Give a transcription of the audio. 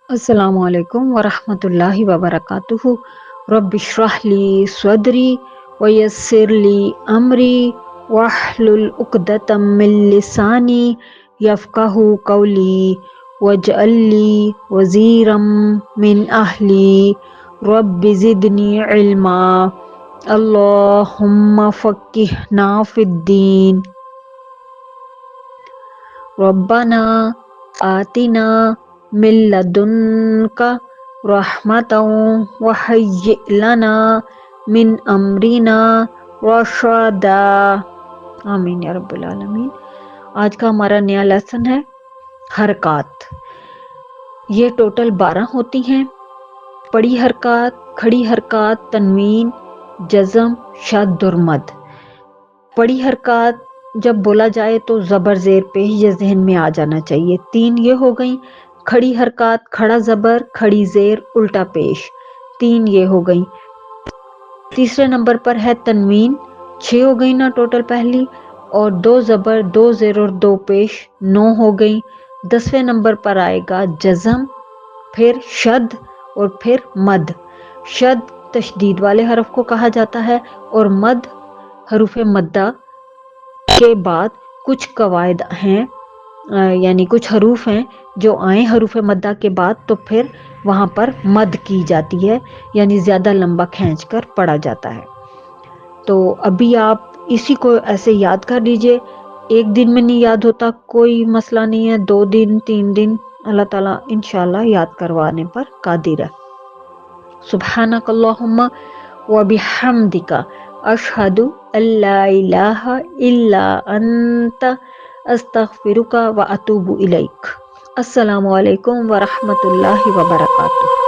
السلام علیکم ورحمۃ اللہ وبرکاتہ۔ رب اشرح لی صدری ویسر لی امری واحلل عقدۃ من لسانی یفقہوا قولی واجعل لی وزیرا من اہلی رب زدنی علما اللہم فقہنا فی الدین ربنا آتنا من لدنک رحمتا وہیئ لنا من امرنا رشدا آمین یا رب العالمین۔ آج کا ہمارا نیا لیسن ہے حرکات۔ یہ ٹوٹل 12 ہوتی ہیں۔ پڑی حرکات، کھڑی حرکات، تنوین، جزم، شد اور مد۔ پڑی حرکات جب بولا جائے تو زبر زیر پیش یہ ذہن میں آ جانا چاہیے۔ 3 یہ ہو گئیں۔ کھڑی حرکات، کھڑا زبر، کھڑی زیر، الٹا پیش، 3 یہ ہو گئیں۔ تیسرے نمبر پر ہے تنوین، 6 ہو گئی نا ٹوٹل پہلی، اور 2 زبر، 2 زیر اور 2 پیش، 9 ہو گئی۔ 10ویں نمبر پر آئے گا جزم، پھر شد اور پھر مد۔ شد تشدید والے حرف کو کہا جاتا ہے، اور مد حروف مدہ کے بعد کچھ قواعد ہیں، یعنی کچھ حروف ہیں جو آئیں حروف مدہ کے بعد تو پھر وہاں پر مد کی جاتی ہے، یعنی زیادہ لمبا کھینچ کر پڑھا جاتا ہے۔ تو ابھی آپ اسی کو ایسے یاد کر لیجئے۔ ایک دن میں نہیں یاد ہوتا کوئی مسئلہ نہیں ہے، 2 دن 3 دن اللہ تعالیٰ انشاءاللہ یاد کروانے پر قادر ہے۔ سبحانک اللہم وبحمدک اشہد ان لا الہ الا انت استغفرک واتوب الیک۔ السلام علیکم ورحمۃ اللہ وبرکاتہ۔